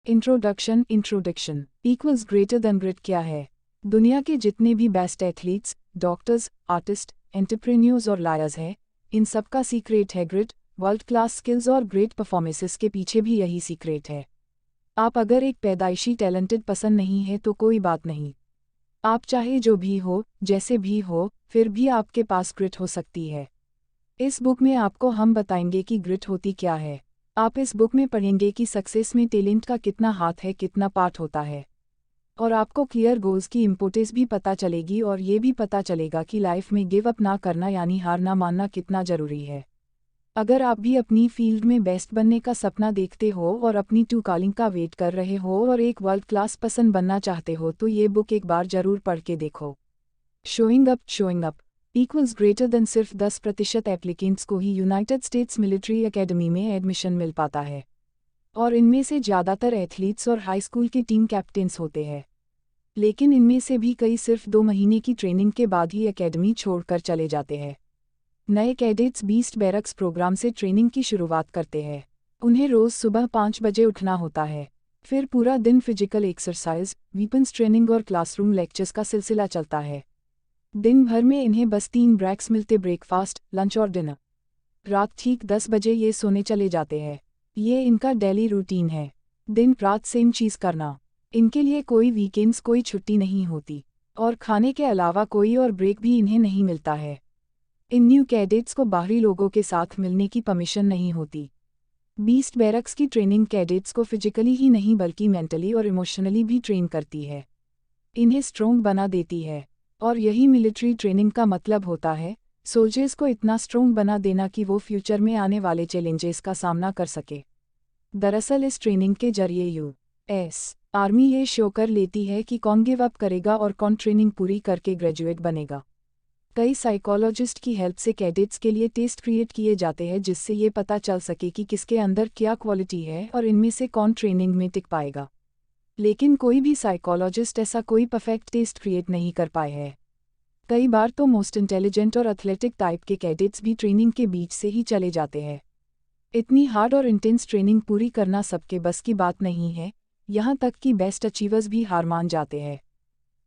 Introduction equals greater than grit क्या है? दुनिया के जितने भी best athletes, doctors, artist, entrepreneurs और लायर्स हैं, इन सब का सीक्रेट है ग्रिट। वर्ल्ड क्लास स्किल्स और ग्रेट परफॉर्मेंसेस के पीछे भी यही सीक्रेट है। आप अगर एक पैदाइशी टैलेंटेड पसंद नहीं है तो कोई बात नहीं। आप चाहे जो भी हो, जैसे भी हो, फिर भी आपके पास ग्रिट हो सकती है। इस बुक में आपको हम बताएंगे कि ग्रिट होती क्या है। आप इस बुक में पढ़ेंगे कि सक्सेस में टैलेंट का कितना हाथ है, कितना पार्ट होता है, और आपको क्लियर गोल्स की इम्पोर्टेंस भी पता चलेगी और ये भी पता चलेगा कि लाइफ में गिव अप ना करना यानी हार ना मानना कितना ज़रूरी है। अगर आप भी अपनी फील्ड में बेस्ट बनने का सपना देखते हो और अपनी टू कॉलिंग का वेट कर रहे हो और एक वर्ल्ड क्लास पर्सन बनना चाहते हो तो ये बुक एक बार ज़रूर पढ़ के देखो। Showing up equals greater then सिर्फ 10% एप्लीकेंट्स को ही यूनाइटेड स्टेट्स मिलिट्री एकेडमी में एडमिशन मिल पाता है, और इनमें से ज़्यादातर एथलीट्स और हाई स्कूल के टीम कैप्टन्स होते हैं। लेकिन इनमें से भी कई सिर्फ 2 महीने की ट्रेनिंग के बाद ही एकेडमी छोड़कर चले जाते हैं। नए कैडेट्स बीस्ट बैरक्स प्रोग्राम से ट्रेनिंग की शुरुआत करते हैं। उन्हें रोज़ सुबह 5 बजे उठना होता है। फिर पूरा दिन फिजिकल एक्सरसाइज, वीपन्स ट्रेनिंग और क्लासरूम लेक्चर्स का सिलसिला चलता है। दिन भर में इन्हें बस 3 ब्रेक्स मिलते, ब्रेकफास्ट, लंच और डिनर। रात ठीक 10 बजे ये सोने चले जाते हैं। ये इनका डेली रूटीन है, दिन रात सेम चीज़ करना। इनके लिए कोई वीकेंड्स, कोई छुट्टी नहीं होती, और खाने के अलावा कोई और ब्रेक भी इन्हें नहीं मिलता है। इन न्यू कैडेट्स को बाहरी लोगों के साथ मिलने की परमिशन नहीं होती। बीस्ट बैरक्स की ट्रेनिंग कैडेट्स को फिजिकली ही नहीं बल्कि मेंटली और इमोशनली भी ट्रेन करती है, इन्हें स्ट्रोंग बना देती है। और यही मिलिट्री ट्रेनिंग का मतलब होता है, सोल्जर्स को इतना स्ट्रोंग बना देना कि वो फ्यूचर में आने वाले चैलेंजेस का सामना कर सके। दरअसल इस ट्रेनिंग के जरिए यूएस आर्मी ये शो कर लेती है कि कौन गिव अप करेगा और कौन ट्रेनिंग पूरी करके ग्रेजुएट बनेगा। कई साइकोलॉजिस्ट की हेल्प से कैडेट्स के लिए टेस्ट क्रिएट किए जाते हैं जिससे ये पता चल सके कि किसके अंदर क्या क्वालिटी है और इनमें से कौन ट्रेनिंग में टिक पाएगा। लेकिन कोई भी साइकोलॉजिस्ट ऐसा कोई परफेक्ट टेस्ट क्रिएट नहीं कर पाए है। कई बार तो मोस्ट इंटेलिजेंट और एथलेटिक टाइप के कैडेट्स भी ट्रेनिंग के बीच से ही चले जाते हैं। इतनी हार्ड और इंटेंस ट्रेनिंग पूरी करना सबके बस की बात नहीं है, यहाँ तक कि बेस्ट अचीवर्स भी हार मान जाते हैं।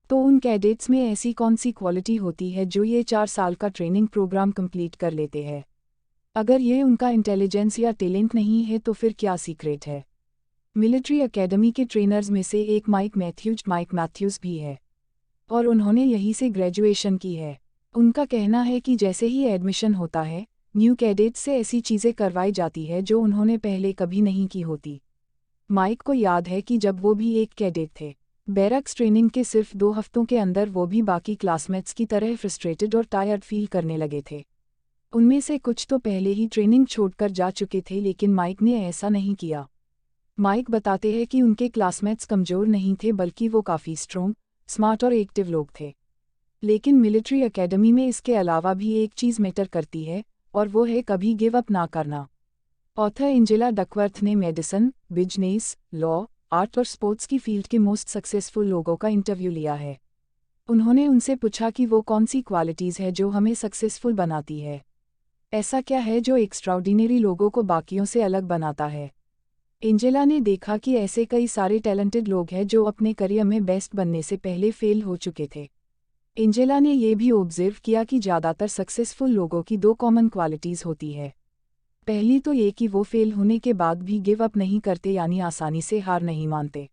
तो उन कैडेट्स में ऐसी कौन सी क्वालिटी होती है जो ये 4 साल का ट्रेनिंग प्रोग्राम कंप्लीट कर लेते हैं? अगर ये उनका इंटेलिजेंस या टैलेंट नहीं है तो फिर क्या सीक्रेट है? मिलिट्री एकेडमी के ट्रेनर्स में से एक माइक मैथ्यूज भी है, और उन्होंने यहीं से ग्रेजुएशन की है। उनका कहना है कि जैसे ही एडमिशन होता है, न्यू कैडेट्स से ऐसी चीज़ें करवाई जाती है जो उन्होंने पहले कभी नहीं की होती। माइक को याद है कि जब वो भी एक कैडेट थे, बैरक्स ट्रेनिंग के सिर्फ 2 हफ्तों के अंदर वो भी बाकी क्लासमेट्स की तरह फ्रस्ट्रेटेड और टायर्ड फील करने लगे थे। उनमें से कुछ तो पहले ही ट्रेनिंग छोड़कर जा चुके थे, लेकिन माइक ने ऐसा नहीं किया। माइक बताते हैं कि उनके क्लासमेट्स कमज़ोर नहीं थे बल्कि वो काफ़ी स्ट्रॉन्ग, स्मार्ट और एक्टिव लोग थे। लेकिन मिलिट्री एकेडमी में इसके अलावा भी एक चीज़ मैटर करती है, और वो है कभी गिव अप ना करना। ऑथर एंजेला डकवर्थ ने मेडिसिन, बिजनेस, लॉ, आर्ट और स्पोर्ट्स की फील्ड के मोस्ट सक्सेसफुल लोगों का इंटरव्यू लिया है। उन्होंने उनसे पूछा कि वो कौन सी क्वालिटीज़ है जो हमें सक्सेसफुल बनाती है। ऐसा क्या है जो एक्स्ट्राऑर्डिनरी लोगों को बाकियों से अलग बनाता है? एंजेला ने देखा कि ऐसे कई सारे टैलेंटेड लोग हैं जो अपने करियर में बेस्ट बनने से पहले फेल हो चुके थे। एंजेला ने ये भी ऑब्जर्व किया कि ज़्यादातर सक्सेसफुल लोगों की 2 कॉमन क्वालिटीज़ होती है। पहली तो ये कि वो फेल होने के बाद भी गिव अप नहीं करते यानी आसानी से हार नहीं मानते।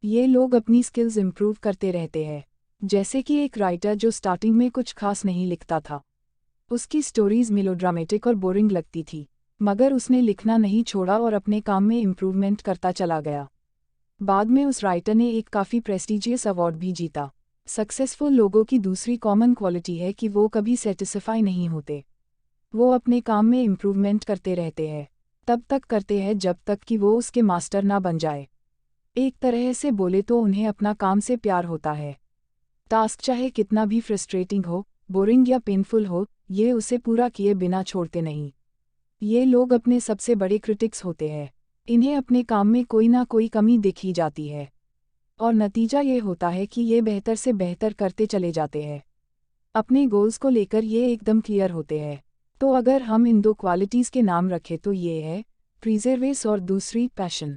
ये लोग अपनी स्किल्स इम्प्रूव करते रहते हैं। जैसे कि एक राइटर जो स्टार्टिंग में कुछ खास नहीं लिखता था, उसकी स्टोरीज मेलोड्रामेटिक और बोरिंग लगती थी, मगर उसने लिखना नहीं छोड़ा और अपने काम में इम्प्रूवमेंट करता चला गया। बाद में उस राइटर ने एक काफ़ी प्रेस्टीजियस अवार्ड भी जीता। सक्सेसफुल लोगों की दूसरी कॉमन क्वालिटी है कि वो कभी सेटिस्फाई नहीं होते। वो अपने काम में इम्प्रूवमेंट करते रहते हैं, तब तक करते हैं जब तक कि वो उसके मास्टर ना बन जाए। एक तरह से बोले तो उन्हें अपना काम से प्यार होता है। टास्क चाहे कितना भी फ्रस्ट्रेटिंग हो, बोरिंग या पेनफुल हो, ये उसे पूरा किए बिना छोड़ते नहीं। ये लोग अपने सबसे बड़े क्रिटिक्स होते हैं। इन्हें अपने काम में कोई ना कोई कमी दिखी जाती है, और नतीजा ये होता है कि ये बेहतर से बेहतर करते चले जाते हैं। अपने गोल्स को लेकर ये एकदम क्लियर होते हैं। तो अगर हम इन 2 क्वालिटीज़ के नाम रखें तो ये है प्रिजर्वेस और दूसरी पैशन।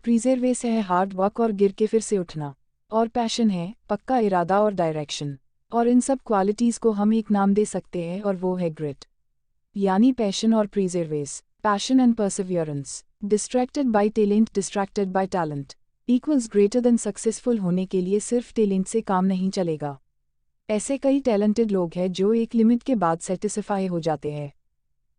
प्रिजर्वेस है हार्ड वर्क और गिर के फिर से उठना, और पैशन है पक्का इरादा और डायरेक्शन। और इन सब क्वालिटीज़ को हम एक नाम दे सकते हैं और वो है ग्रिट। यानी पैशन और perseverance, passion and perseverance. Distracted by talent, distracted by talent equals greater than successful होने के लिए सिर्फ टैलेंट से काम नहीं चलेगा। ऐसे कई टैलेंटेड लोग हैं जो एक लिमिट के बाद सेटिस्फाई हो जाते हैं।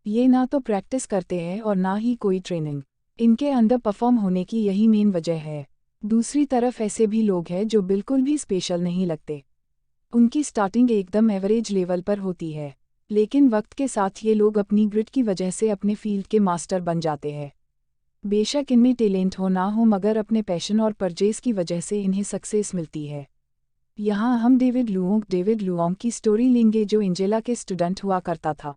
ये ना तो प्रैक्टिस करते हैं और ना ही कोई ट्रेनिंग। इनके अंडर परफॉर्म होने की यही मेन वजह है। दूसरी तरफ ऐसे भी लोग हैं जो बिल्कुल भी स्पेशल नहीं लगते। उनकी स्टार्टिंग एकदम एवरेज लेवल पर होती है, लेकिन वक्त के साथ ये लोग अपनी ग्रिट की वजह से अपने फील्ड के मास्टर बन जाते हैं। बेशक इनमें टैलेंट हो ना हो, मगर अपने पैशन और परचेज की वजह से इन्हें सक्सेस मिलती है। यहाँ हम डेविड लुओंग की स्टोरी लेंगे, जो एंजेला के स्टूडेंट हुआ करता था।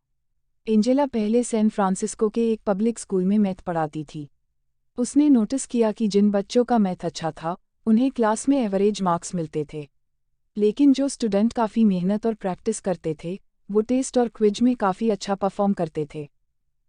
एंजेला पहले सैन फ्रांसिस्को के एक पब्लिक स्कूल में मैथ पढ़ाती थी। उसने नोटिस किया कि जिन बच्चों का मैथ अच्छा था उन्हें क्लास में एवरेज मार्क्स मिलते थे, लेकिन जो स्टूडेंट काफ़ी मेहनत और प्रैक्टिस करते थे वो टेस्ट और क्विज में काफ़ी अच्छा परफॉर्म करते थे।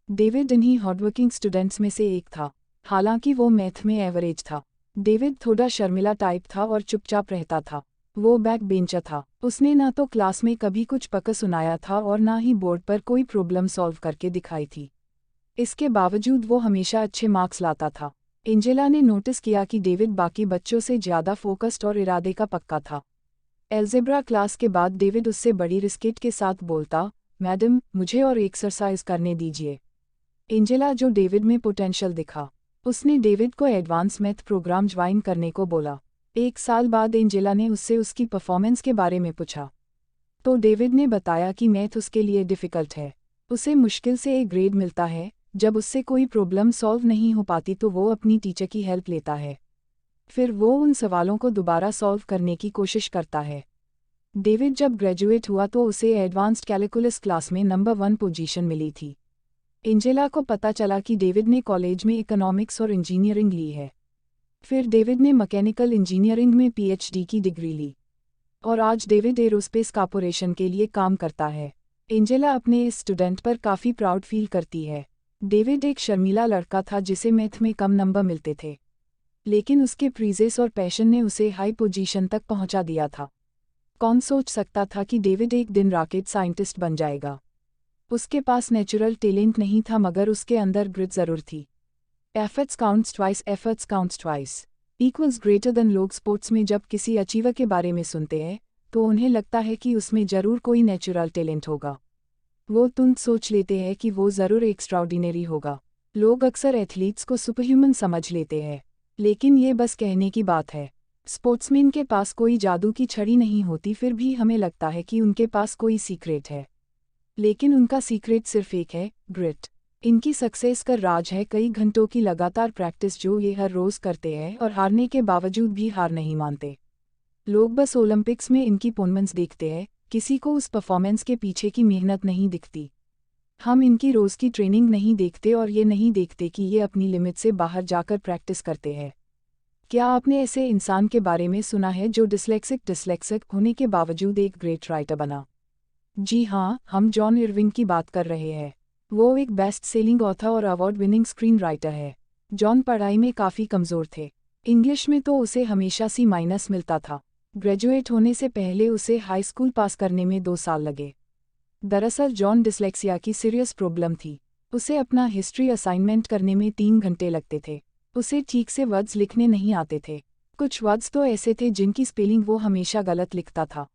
डेविड इन्हीं हार्डवर्किंग स्टूडेंट्स में से एक था। हालांकि वो मैथ में एवरेज था। डेविड थोड़ा शर्मिला टाइप था और चुपचाप रहता था। वो बैक बेंचर था। उसने ना तो क्लास में कभी कुछ पका सुनाया था और ना ही बोर्ड पर कोई प्रॉब्लम सॉल्व करके दिखाई थी। इसके बावजूद वो हमेशा अच्छे मार्क्स लाता था। एंजेला ने नोटिस किया कि डेविड बाकी बच्चों से ज़्यादा फोकस्ड और इरादे का पक्का था। एल्जेब्रा क्लास के बाद डेविड उससे बड़ी रिस्केट के साथ बोलता, मैडम मुझे और एक्सरसाइज करने दीजिए। एंजेला जो डेविड में पोटेंशियल दिखा, उसने डेविड को एडवांस मैथ प्रोग्राम ज्वाइन करने को बोला। 1 साल बाद एंजेला ने उससे उसकी परफॉर्मेंस के बारे में पूछा, तो डेविड ने बताया कि मैथ उसके लिए डिफ़िकल्ट है। उसे मुश्किल से A ग्रेड मिलता है। जब उससे कोई प्रॉब्लम सॉल्व नहीं हो पाती तो वो अपनी टीचर की हेल्प लेता है। फिर वो उन सवालों को दोबारा सॉल्व करने की कोशिश करता है। डेविड जब ग्रेजुएट हुआ तो उसे एडवांस्ड कैलकुलस क्लास में नंबर 1 पोजीशन मिली थी। एंजेला को पता चला कि डेविड ने कॉलेज में इकोनॉमिक्स और इंजीनियरिंग ली है। फिर डेविड ने मैकेनिकल इंजीनियरिंग में PhD की डिग्री ली और आज डेविड एरोस्पेस कॉर्पोरेशन के लिए काम करता है। एंजेला अपने इस स्टूडेंट पर काफ़ी प्राउड फील करती है। डेविड एक शर्मीला लड़का था जिसे मैथ में कम नंबर मिलते थे, लेकिन उसके प्रीजेस और पैशन ने उसे हाई पोजीशन तक पहुंचा दिया था। कौन सोच सकता था कि डेविड एक दिन रॉकेट साइंटिस्ट बन जाएगा। उसके पास नेचुरल टैलेंट नहीं था, मगर उसके अंदर ग्रिट ज़रूर थी। Efforts counts twice equals greater then. लोग स्पोर्ट्स में जब किसी अचीवर के बारे में सुनते हैं तो उन्हें लगता है कि उसमें ज़रूर कोई नेचुरल टैलेंट होगा। वो तुरंत सोच लेते हैं कि वो ज़रूर एक्स्ट्राऑर्डिनरी होगा। लोग अक्सर एथलीट्स को सुपरह्यूमन समझ लेते हैं, लेकिन ये बस कहने की बात है। स्पोर्ट्समैन के पास कोई जादू की छड़ी नहीं होती, फिर भी हमें लगता है कि उनके पास कोई सीक्रेट है, लेकिन उनका सीक्रेट सिर्फ एक है, ग्रिट। इनकी सक्सेस का राज है कई घंटों की लगातार प्रैक्टिस, जो ये हर रोज़ करते हैं और हारने के बावजूद भी हार नहीं मानते। लोग बस ओलंपिक्स में इनकी परफॉर्मेंस देखते हैं, किसी को उस परफॉर्मेंस के पीछे की मेहनत नहीं दिखती। हम इनकी रोज़ की ट्रेनिंग नहीं देखते और ये नहीं देखते कि ये अपनी लिमिट से बाहर जाकर प्रैक्टिस करते हैं। क्या आपने ऐसे इंसान के बारे में सुना है जो डिस्लेक्सिक होने के बावजूद एक ग्रेट राइटर बना? जी हाँ, हम जॉन इरविन की बात कर रहे हैं। वो एक बेस्ट सेलिंग ऑथर और अवार्ड विनिंग स्क्रीन राइटर है। जॉन पढ़ाई में काफ़ी कमज़ोर थे। इंग्लिश में तो उसे हमेशा C- मिलता था। ग्रेजुएट होने से पहले उसे हाई स्कूल पास करने में 2 साल लगे। दरअसल जॉन डिस्लेक्सिया की सीरियस प्रॉब्लम थी। उसे अपना हिस्ट्री असाइनमेंट करने में 3 घंटे लगते थे। उसे ठीक से वर्ड्स लिखने नहीं आते थे। कुछ वर्ड्स तो ऐसे थे जिनकी स्पेलिंग वो हमेशा गलत लिखता था।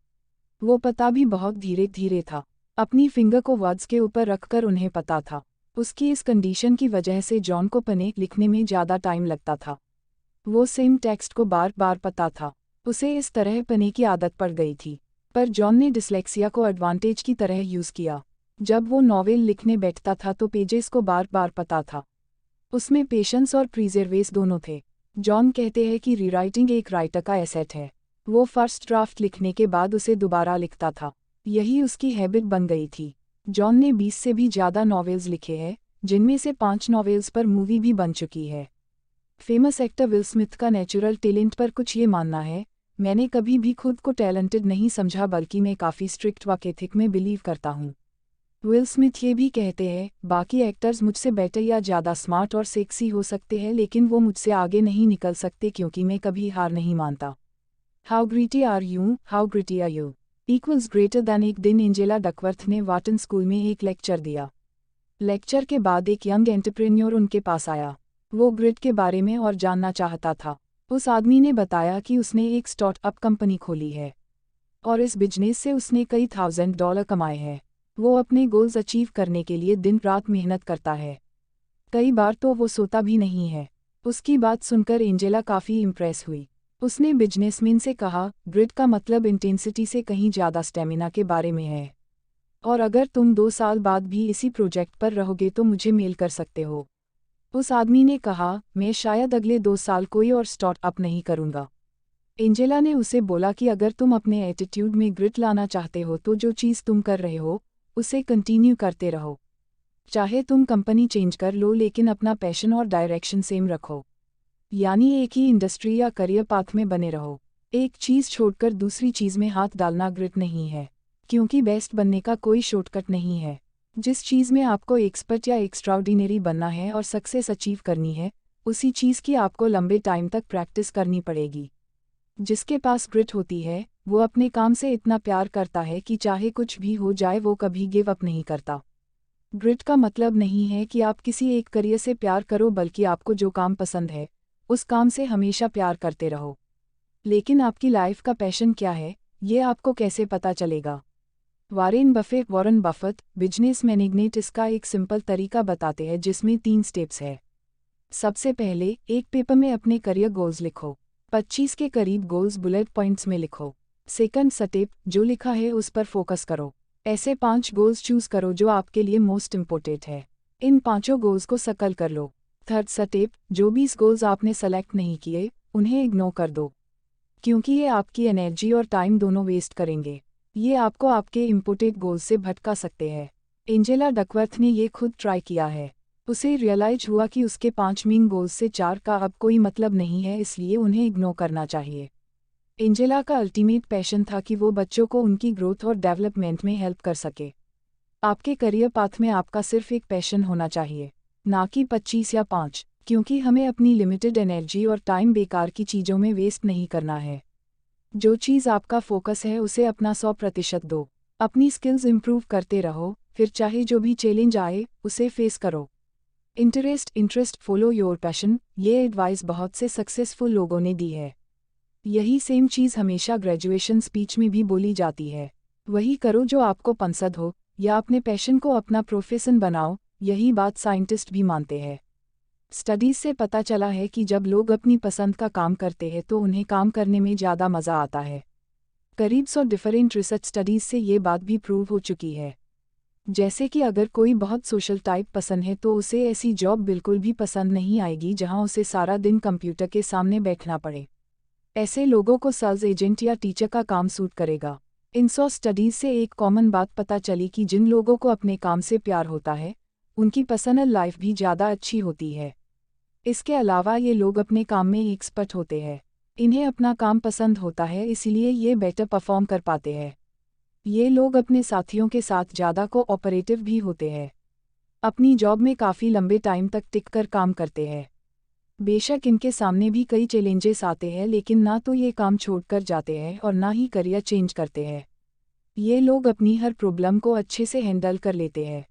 वो पता भी बहुत धीरे धीरे था। अपनी फिंगर को वर्ड्स के ऊपर रखकर उन्हें पता था। उसकी इस कंडीशन की वजह से जॉन को पने लिखने में ज़्यादा टाइम लगता था। वो सेम टेक्स्ट को बार बार पता था। उसे इस तरह पने की आदत पड़ गई थी। पर जॉन ने डिस्लेक्सिया को एडवांटेज की तरह यूज़ किया। जब वो नॉवेल लिखने बैठता था तो पेजेस को बार बार पता था। उसमें पेशेंस और प्रिजर्वेस दोनों थे। जॉन कहते हैं कि रीराइटिंग एक राइटर का एसेट है। वो फर्स्ट ड्राफ्ट लिखने के बाद उसे दोबारा लिखता था। यही उसकी हैबिट बन गई थी। जॉन ने 20 से भी ज़्यादा नॉवेल्स लिखे हैं, जिनमें से 5 नॉवेल्स पर मूवी भी बन चुकी है। फेमस एक्टर विल स्मिथ का नेचुरल टैलेंट पर कुछ ये मानना है, मैंने कभी भी खुद को टैलेंटेड नहीं समझा, बल्कि मैं काफ़ी स्ट्रिक्ट वर्क एथिक में बिलीव करता हूँ। विल स्मिथ ये भी कहते हैं, बाकी एक्टर्स मुझसे बेटर या ज़्यादा स्मार्ट और सेक्सी हो सकते हैं लेकिन वो मुझसे आगे नहीं निकल सकते क्योंकि मैं कभी हार नहीं मानता। How gritty are you, how gritty are you equals greater than. एक दिन एंजेला डकवर्थ ने वाटन स्कूल में एक लेक्चर दिया। लेक्चर के बाद एक यंग एंटरप्रेन्योर उनके पास आया। वो ग्रिट के बारे में और जानना चाहता था। उस आदमी ने बताया कि उसने एक स्टार्टअप कंपनी खोली है और इस बिजनेस से उसने कई $1000 कमाए हैं। वो अपने गोल्स अचीव करने के लिए दिन रात मेहनत करता है, कई बार तो वो सोता भी नहीं है। उसकी बात सुनकर एंजेला काफ़ी इम्प्रेस हुई। उसने बिजनेसमैन से कहा, ग्रिट का मतलब इंटेंसिटी से कहीं ज़्यादा स्टेमिना के बारे में है, और अगर तुम 2 साल बाद भी इसी प्रोजेक्ट पर रहोगे तो मुझे मेल कर सकते हो। उस आदमी ने कहा, मैं शायद अगले 2 साल कोई और स्टार्टअप नहीं करूँगा। एंजेला ने उसे बोला कि अगर तुम अपने एटीट्यूड में ग्रिट लाना चाहते हो तो जो चीज़ तुम कर रहे हो उसे कंटिन्यू करते रहो। चाहे तुम कंपनी चेंज कर लो लेकिन अपना पैशन और डायरेक्शन सेम रखो। यानी एक ही इंडस्ट्री या करियर पाथ में बने रहो। एक चीज़ छोड़कर दूसरी चीज़ में हाथ डालना ग्रिट नहीं है, क्योंकि बेस्ट बनने का कोई शॉर्टकट नहीं है। जिस चीज़ में आपको एक्सपर्ट या एक्स्ट्राऑर्डिनरी बनना है और सक्सेस अचीव करनी है, उसी चीज़ की आपको लंबे टाइम तक प्रैक्टिस करनी पड़ेगी। जिसके पास ग्रिट होती है, वो अपने काम से इतना प्यार करता है कि चाहे कुछ भी हो जाए वो कभी गिव अप नहीं करता। ग्रिट का मतलब नहीं है कि आप किसी एक करियर से प्यार करो, बल्कि आपको जो काम पसंद है उस काम से हमेशा प्यार करते रहो। लेकिन आपकी लाइफ का पैशन क्या है, ये आपको कैसे पता चलेगा? वॉरेन बफेट बिजनेस मैग्नेट इसका एक सिंपल तरीका बताते हैं जिसमें 3 स्टेप्स है। सबसे पहले, एक पेपर में अपने करियर गोल्स लिखो। 25 के करीब गोल्स बुलेट पॉइंट्स में लिखो। सेकंड स्टेप, जो लिखा है उस पर फोकस करो। ऐसे 5 गोल्स चूज करो जो आपके लिए मोस्ट इम्पोर्टेंट है। इन 5 गोल्स को सर्कल कर लो। थर्ड स्टेप, जो 20 गोल्स आपने सेलेक्ट नहीं किए उन्हें इग्नोर कर दो, क्योंकि ये आपकी एनर्जी और टाइम दोनों वेस्ट करेंगे। ये आपको आपके इम्पोर्टेंट गोल्स से भटका सकते हैं। एंजेला डकवर्थ ने ये खुद ट्राई किया है। उसे रियलाइज हुआ कि उसके 5 मेन गोल्स से 4 का अब कोई मतलब नहीं है, इसलिए उन्हें इग्नोर करना चाहिए। एंजेला का अल्टीमेट पैशन था कि वो बच्चों को उनकी ग्रोथ और डेवलपमेंट में हेल्प कर सके। आपके करियर पाथ में आपका सिर्फ एक पैशन होना चाहिए, ना कि 25 या 5, क्योंकि हमें अपनी लिमिटेड एनर्जी और टाइम बेकार की चीज़ों में वेस्ट नहीं करना है। जो चीज़ आपका फोकस है उसे अपना 100% दो। अपनी स्किल्स इंप्रूव करते रहो, फिर चाहे जो भी चैलेंज आए उसे फेस करो। इंटरेस्ट फॉलो योर पैशन, ये एडवाइस बहुत से सक्सेसफुल लोगों ने दी है। यही सेम चीज़ हमेशा ग्रेजुएशन स्पीच में भी बोली जाती है। वही करो जो आपको पसंद हो, या अपने पैशन को अपना प्रोफेशन बनाओ। यही बात साइंटिस्ट भी मानते हैं। स्टडीज़ से पता चला है कि जब लोग अपनी पसंद का काम करते हैं तो उन्हें काम करने में ज़्यादा मज़ा आता है। करीब 100 डिफरेंट रिसर्च स्टडीज़ से ये बात भी प्रूव हो चुकी है। जैसे कि अगर कोई बहुत सोशल टाइप पसंद है तो उसे ऐसी जॉब बिल्कुल भी पसंद नहीं आएगी जहां उसे सारा दिन कंप्यूटर के सामने बैठना पड़े। ऐसे लोगों को सेल्स एजेंट या टीचर का काम सूट करेगा। इन 100 स्टडीज़ से एक कॉमन बात पता चली कि जिन लोगों को अपने काम से प्यार होता है उनकी पर्सनल लाइफ भी ज़्यादा अच्छी होती है। इसके अलावा ये लोग अपने काम में एक्सपर्ट होते हैं। इन्हें अपना काम पसंद होता है, इसलिए ये बेटर परफॉर्म कर पाते हैं। ये लोग अपने साथियों के साथ ज़्यादा कोऑपरेटिव भी होते हैं। अपनी जॉब में काफ़ी लंबे टाइम तक टिककर काम करते हैं। बेशक इनके सामने भी कई चैलेंजेस आते हैं, लेकिन ना तो ये काम छोड़कर जाते हैं और ना ही करियर चेंज करते हैं। ये लोग अपनी हर प्रॉब्लम को अच्छे से हैंडल कर लेते हैं।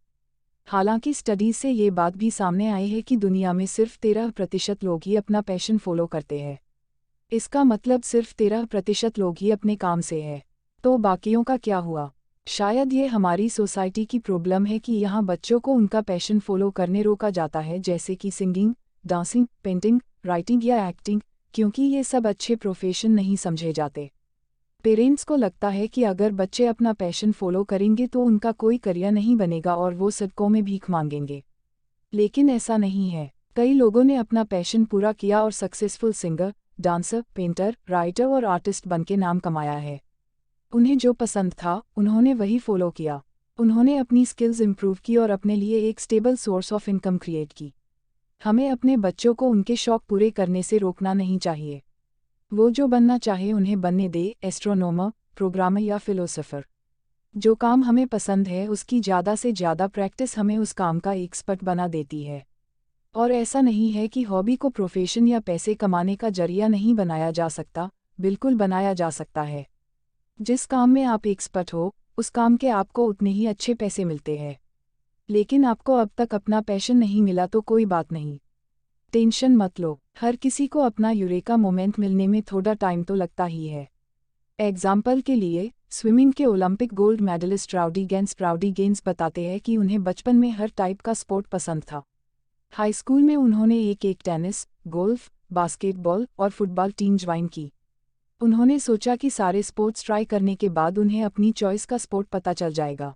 हालांकि स्टडीज़ से ये बात भी सामने आई है कि दुनिया में सिर्फ 13% लोग ही अपना पैशन फॉलो करते हैं। इसका मतलब सिर्फ 13% लोग ही अपने काम से है। तो बाकियों का क्या हुआ? शायद ये हमारी सोसाइटी की प्रॉब्लम है कि यहाँ बच्चों को उनका पैशन फॉलो करने रोका जाता है, जैसे कि सिंगिंग, डांसिंग, पेंटिंग, राइटिंग या एक्टिंग, क्योंकि ये सब अच्छे प्रोफेशन नहीं समझे जाते। पेरेंट्स को लगता है कि अगर बच्चे अपना पैशन फॉलो करेंगे तो उनका कोई करियर नहीं बनेगा और वो सड़कों में भीख मांगेंगे। लेकिन ऐसा नहीं है। कई लोगों ने अपना पैशन पूरा किया और successful singer, dancer, painter, writer और आर्टिस्ट बनके नाम कमाया है। उन्हें जो पसंद था उन्होंने वही फॉलो किया। उन्होंने अपनी स्किल्स इंप्रूव की और अपने लिए एक stable source of income create की। हमें अपने बच्चों को उनके शौक पूरे करने से रोकना नहीं चाहिए। वो जो बनना चाहे उन्हें बनने दे, एस्ट्रोनॉमर, प्रोग्रामर या फिलोसोफर। जो काम हमें पसंद है उसकी ज़्यादा से ज़्यादा प्रैक्टिस हमें उस काम का एक्सपर्ट बना देती है। और ऐसा नहीं है कि हॉबी को प्रोफेशन या पैसे कमाने का जरिया नहीं बनाया जा सकता, बिल्कुल बनाया जा सकता है। जिस काम में आप एक्सपर्ट हो, उस काम के आपको उतने ही अच्छे पैसे मिलते हैं। लेकिन आपको अब तक अपना पैशन नहीं मिला तो कोई बात नहीं, टेंशन मत लो। हर किसी को अपना यूरेका मोमेंट मिलने में थोड़ा टाइम तो लगता ही है। एग्जाम्पल के लिए, स्विमिंग के Olympic gold medalist Rowdy Gaines बताते हैं कि उन्हें बचपन में हर टाइप का स्पोर्ट पसंद था। हाई स्कूल में उन्होंने एक टेनिस, गोल्फ, बास्केटबॉल और फुटबॉल टीम ज्वाइन की। उन्होंने सोचा कि सारे स्पोर्ट्स ट्राई करने के बाद उन्हें अपनी चॉइस का स्पोर्ट पता चल जाएगा।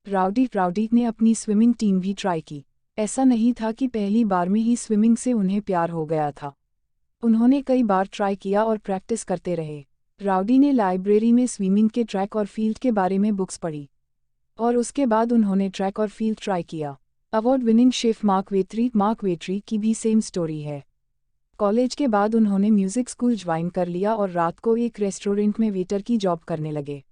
राउडी ने अपनी स्विमिंग टीम भी ट्राई की। ऐसा नहीं था कि पहली बार में ही स्विमिंग से उन्हें प्यार हो गया था। उन्होंने कई बार ट्राई किया और प्रैक्टिस करते रहे। राउडी ने लाइब्रेरी में स्विमिंग के ट्रैक और फील्ड के बारे में बुक्स पढ़ी और उसके बाद उन्होंने ट्रैक और फील्ड ट्राई किया। Award winning chef mark Vetri की भी सेम स्टोरी है। कॉलेज के बाद उन्होंने म्यूज़िक स्कूल ज्वाइन कर लिया और रात को एक रेस्टोरेंट में वेटर की जॉब करने लगे।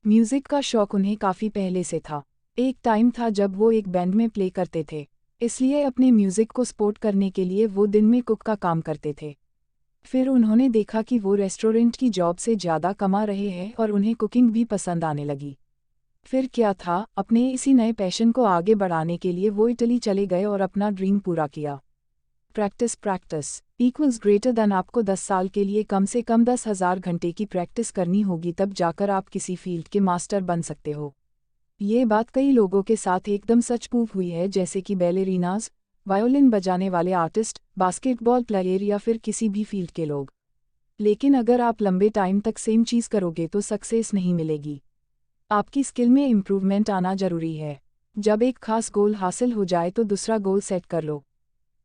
म्यूज़िक का शौक उन्हें काफ़ी पहले से था। एक टाइम था जब वो एक बैंड में प्ले करते थे, इसलिए अपने म्यूज़िक को सपोर्ट करने के लिए वो दिन में कुक का काम करते थे। फिर उन्होंने देखा कि वो रेस्टोरेंट की जॉब से ज़्यादा कमा रहे हैं और उन्हें कुकिंग भी पसंद आने लगी। फिर क्या था, अपने इसी नए पैशन को आगे बढ़ाने के लिए वो इटली चले गए और अपना ड्रीम पूरा किया। Practice equals greater then. आपको 10 साल के लिए कम से कम 10,000 घंटे की प्रैक्टिस करनी होगी, तब जाकर आप किसी फील्ड के मास्टर बन सकते हो। ये बात कई लोगों के साथ एकदम सच प्रूव हुई है, जैसे कि बैलेरिनाज, वायोलिन बजाने वाले आर्टिस्ट, बास्केटबॉल प्लेयर या फिर किसी भी फील्ड के लोग। लेकिन अगर आप लंबे टाइम तक सेम चीज़ करोगे तो सक्सेस नहीं मिलेगी। आपकी स्किल में इम्प्रूवमेंट आना जरूरी है। जब एक खास गोल हासिल हो जाए तो दूसरा गोल सेट कर लो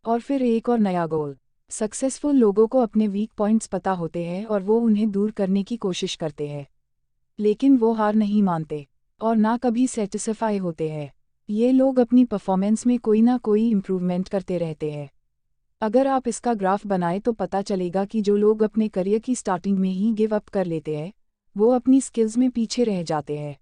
और फिर एक और नया गोल। सक्सेसफुल लोगों को अपने वीक पॉइंट्स पता होते हैं और वो उन्हें दूर करने की कोशिश करते हैं, लेकिन वो हार नहीं मानते और ना कभी सेटिस्फाई होते हैं। ये लोग अपनी परफॉर्मेंस में कोई ना कोई इम्प्रूवमेंट करते रहते हैं। अगर आप इसका ग्राफ बनाएं तो पता चलेगा कि जो लोग अपने करियर की स्टार्टिंग में ही गिव अप कर लेते हैं, वो अपनी स्किल्स में पीछे रह जाते हैं।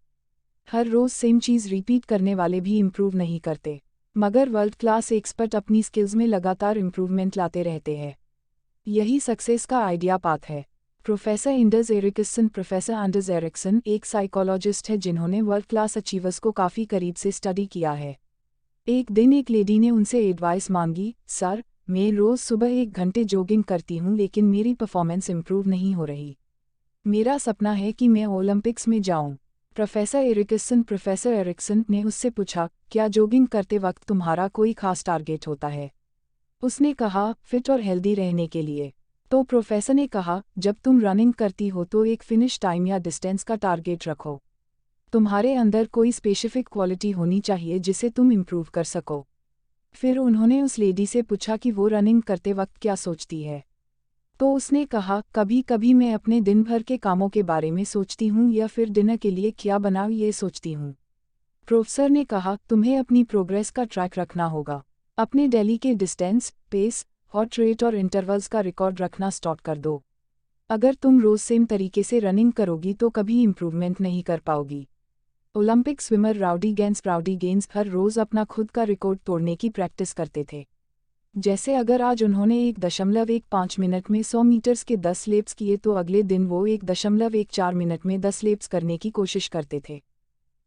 हर रोज़ सेम चीज़ रिपीट करने वाले भी इम्प्रूव नहीं करते, मगर वर्ल्ड क्लास एक्सपर्ट अपनी स्किल्स में लगातार इम्प्रूवमेंट लाते रहते हैं। यही सक्सेस का आइडिया पाथ है। प्रोफेसर एंडर्स एरिक्सन एक साइकोलॉजिस्ट है जिन्होंने वर्ल्ड क्लास अचीवर्स को काफ़ी करीब से स्टडी किया है। एक दिन एक लेडी ने उनसे एडवाइस मांगी, सर, मैं रोज़ सुबह 1 घंटे जॉगिंग करती हूँ लेकिन मेरी परफॉर्मेंस इम्प्रूव नहीं हो रही। मेरा सपना है कि मैं ओलंपिक्स में जाऊँ। प्रोफेसर एरिक्सन ने उससे पूछा, क्या जॉगिंग करते वक्त तुम्हारा कोई खास टारगेट होता है? उसने कहा, फिट और हेल्दी रहने के लिए। तो प्रोफेसर ने कहा, जब तुम रनिंग करती हो तो एक फिनिश टाइम या डिस्टेंस का टारगेट रखो। तुम्हारे अंदर कोई स्पेसिफिक क्वालिटी होनी चाहिए जिसे तुम इम्प्रूव कर सको। फिर उन्होंने उस लेडी से पूछा कि वो रनिंग करते वक्त क्या सोचती है। तो उसने कहा, कभी कभी मैं अपने दिन भर के कामों के बारे में सोचती हूँ या फिर डिनर के लिए क्या बनाऊँ ये सोचती हूँ। प्रोफेसर ने कहा, तुम्हें अपनी प्रोग्रेस का ट्रैक रखना होगा। अपने डेली के डिस्टेंस, पेस, हॉट रेट और इंटरवल्स का रिकॉर्ड रखना स्टार्ट कर दो। अगर तुम रोज़ सेम तरीके से रनिंग करोगी तो कभी इम्प्रूवमेंट नहीं कर पाओगी। ओलंपिक स्विमर राउडी गेंस हर रोज़ अपना खुद का रिकॉर्ड तोड़ने की प्रैक्टिस करते थे। जैसे अगर आज उन्होंने 1.15 मिनट में 100 मीटर्स के 10 लेप्स किए तो अगले दिन वो 1.14 मिनट में 10 लेप्स करने की कोशिश करते थे।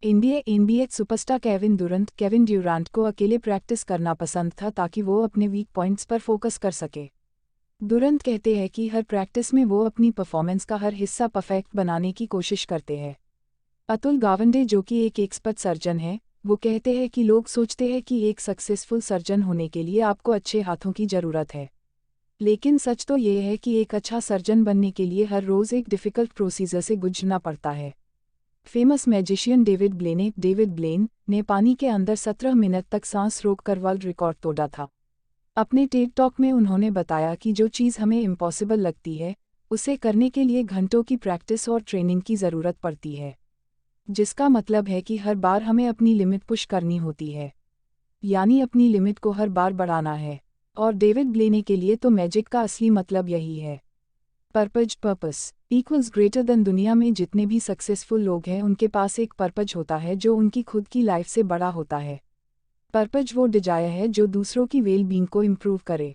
NBA सुपरस्टार केविन ड्यूरांट को अकेले प्रैक्टिस करना पसंद था ताकि वो अपने वीक पॉइंट्स पर फोकस कर सके। ड्यूरांट कहते हैं कि हर प्रैक्टिस में वो अपनी परफॉर्मेंस का हर हिस्सा परफेक्ट बनाने की कोशिश करते हैं। अतुल गावंडे, जो कि एक एक्सपर्ट सर्जन है, वो कहते हैं कि लोग सोचते हैं कि एक सक्सेसफुल सर्जन होने के लिए आपको अच्छे हाथों की ज़रूरत है, लेकिन सच तो ये है कि एक अच्छा सर्जन बनने के लिए हर रोज़ एक डिफ़िकल्ट प्रोसीजर से गुजरना पड़ता है। फेमस मैजिशियन डेविड ब्लेन ने पानी के अंदर 17 मिनट तक सांस रोककर वर्ल्ड रिकॉर्ड तोड़ा था। अपने टेड टॉक में उन्होंने बताया कि जो चीज़ हमें इम्पॉसिबल लगती है, उसे करने के लिए घंटों की प्रैक्टिस और ट्रेनिंग की ज़रूरत पड़ती है, जिसका मतलब है कि हर बार हमें अपनी लिमिट पुश करनी होती है, यानी अपनी लिमिट को हर बार बढ़ाना है। और डेविड ब्लेने के लिए तो मैजिक का असली मतलब यही है। Purpose equals greater then. दुनिया में जितने भी सक्सेसफुल लोग हैं उनके पास एक पर्पज होता है जो उनकी खुद की लाइफ से बड़ा होता है। पर्पज वो डिजायर है जो दूसरों की वेल बीइंग को इम्प्रूव करे।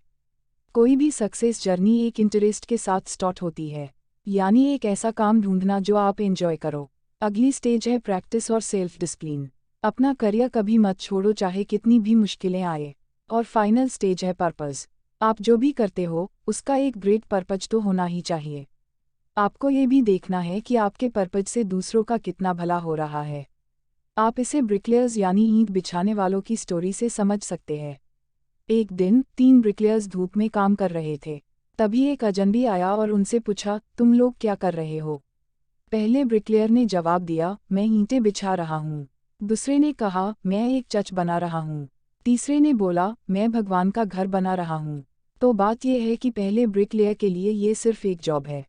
कोई भी सक्सेस जर्नी एक इंटरेस्ट के साथ स्टार्ट होती है, यानी एक ऐसा काम ढूंढना जो आप एंजॉय करो। अगली स्टेज है प्रैक्टिस और सेल्फ डिसिप्लिन। अपना करियर कभी मत छोड़ो चाहे कितनी भी मुश्किलें आए। और फाइनल स्टेज है पर्पस। आप जो भी करते हो उसका एक ग्रेट पर्पज तो होना ही चाहिए। आपको ये भी देखना है कि आपके पर्पज से दूसरों का कितना भला हो रहा है। आप इसे ब्रिकलेयर्स यानी ईंट बिछाने वालों की स्टोरी से समझ सकते हैं। एक दिन 3 ब्रिकलेयर्स धूप में काम कर रहे थे। तभी एक अजनबी आया और उनसे पूछा, तुम लोग क्या कर रहे हो? पहले ब्रिकलेयर ने जवाब दिया, मैं ईंटें बिछा रहा हूँ। दूसरे ने कहा, मैं एक चर्च बना रहा हूँ। तीसरे ने बोला, मैं भगवान का घर बना रहा हूँ। तो बात यह है कि पहले ब्रिकलेयर के लिए ये सिर्फ एक जॉब है।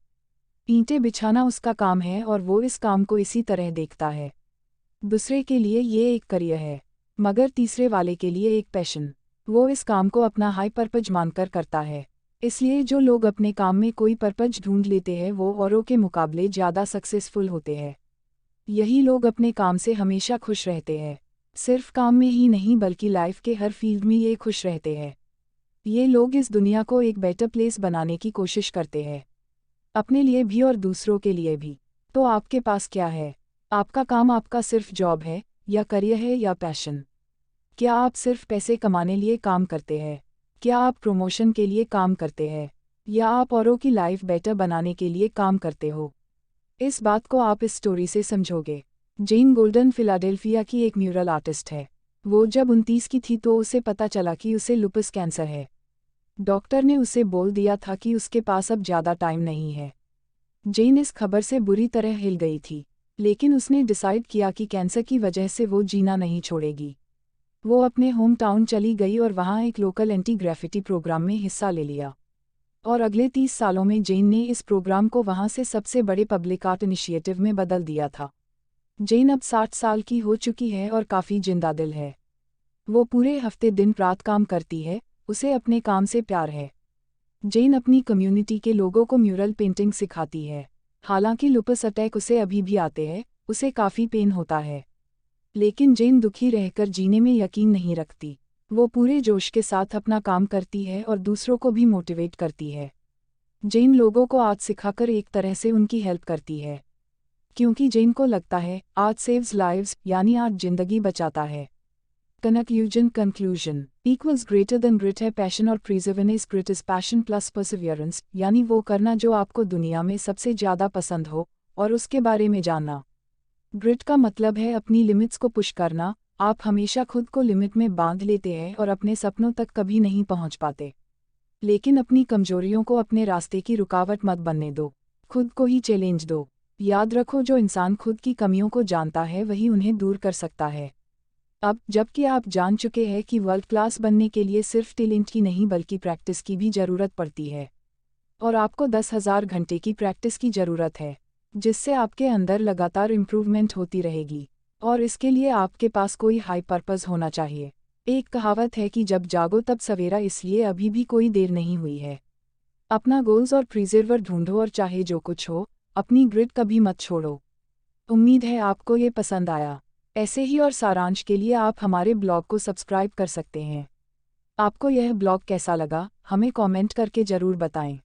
ईंटें बिछाना उसका काम है और वो इस काम को इसी तरह देखता है। दूसरे के लिए ये एक करियर है, मगर तीसरे वाले के लिए एक पैशन। वो इस काम को अपना हाई पर्पज मानकर करता है। इसलिए जो लोग अपने काम में कोई पर्पज ढूंढ लेते हैं वो औरों के मुकाबले ज़्यादा सक्सेसफुल होते हैं। यही लोग अपने काम से हमेशा खुश रहते हैं। सिर्फ काम में ही नहीं बल्कि लाइफ के हर फील्ड में ये खुश रहते हैं। ये लोग इस दुनिया को एक बेटर प्लेस बनाने की कोशिश करते हैं, अपने लिए भी और दूसरों के लिए भी। तो आपके पास क्या है? आपका काम आपका सिर्फ जॉब है या करियर है या पैशन? क्या आप सिर्फ पैसे कमाने लिए काम करते हैं? क्या आप प्रमोशन के लिए काम करते हैं? या आप औरों की लाइफ बेटर बनाने के लिए काम करते हो? इस बात को आप इस स्टोरी से समझोगे। जेन गोल्डन फिलाडेल्फिया की एक म्यूरल आर्टिस्ट है। वो जब 29 की थी तो उसे पता चला कि उसे लुपस कैंसर है। डॉक्टर ने उसे बोल दिया था कि उसके पास अब ज़्यादा टाइम नहीं है। जेन इस खबर से बुरी तरह हिल गई थी, लेकिन उसने डिसाइड किया कि कैंसर की वजह से वो जीना नहीं छोड़ेगी। वो अपने होम टाउन चली गई और वहाँ एक लोकल एंटी ग्रेफिटी प्रोग्राम में हिस्सा ले लिया। और अगले 30 सालों में जेन ने इस प्रोग्राम को वहाँ से सबसे बड़े पब्लिक आर्ट इनिशिएटिव में बदल दिया था। जेन अब 60 साल की हो चुकी है और काफ़ी जिंदादिल है। वो पूरे हफ्ते दिन रात काम करती है, उसे अपने काम से प्यार है। जेन अपनी कम्युनिटी के लोगों को म्यूरल पेंटिंग सिखाती है। हालांकि लुपस अटैक उसे अभी भी आते हैं, उसे काफ़ी पेन होता है। लेकिन जेन दुखी रहकर जीने में यकीन नहीं रखती। वो पूरे जोश के साथ अपना काम करती है और दूसरों को भी मोटिवेट करती है। जेन लोगों को आर्ट सिखाकर एक तरह से उनकी हेल्प करती है, क्योंकि जेन को लगता है आर्ट सेव्स लाइव्स, यानी आर्ट जिंदगी बचाता है। Conclusion equals greater than grit है पैशन और perseverance. Grit is passion plus perseverance, यानी वो करना जो आपको दुनिया में सबसे ज़्यादा पसंद हो और उसके बारे में जानना। ग्रिट का मतलब है अपनी लिमिट्स को पुश करना। आप हमेशा खुद को लिमिट में बांध लेते हैं और अपने सपनों तक कभी नहीं पहुंच पाते। लेकिन अपनी कमजोरियों को अपने रास्ते की रुकावट मत बनने दो, खुद को ही चैलेंज दो। याद रखो, जो इंसान खुद की कमियों को जानता है वही उन्हें दूर कर सकता है। अब जबकि आप जान चुके हैं कि वर्ल्ड क्लास बनने के लिए सिर्फ टैलेंट की नहीं बल्कि प्रैक्टिस की भी ज़रूरत पड़ती है, और आपको 10,000 घंटे की प्रैक्टिस की ज़रूरत है, जिससे आपके अंदर लगातार इम्प्रूवमेंट होती रहेगी। और इसके लिए आपके पास कोई हाई पर्पस होना चाहिए। एक कहावत है कि जब जागो तब सवेरा, इसलिए अभी भी कोई देर नहीं हुई है। अपना गोल्स और प्रिजर्वर ढूंढो और चाहे जो कुछ हो, अपनी ग्रिड कभी मत छोड़ो। उम्मीद है आपको ये पसंद आया। ऐसे ही और सारांश के लिए आप हमारे ब्लॉग को सब्सक्राइब कर सकते हैं। आपको यह ब्लॉग कैसा लगा हमें कमेंट करके ज़रूर बताएं।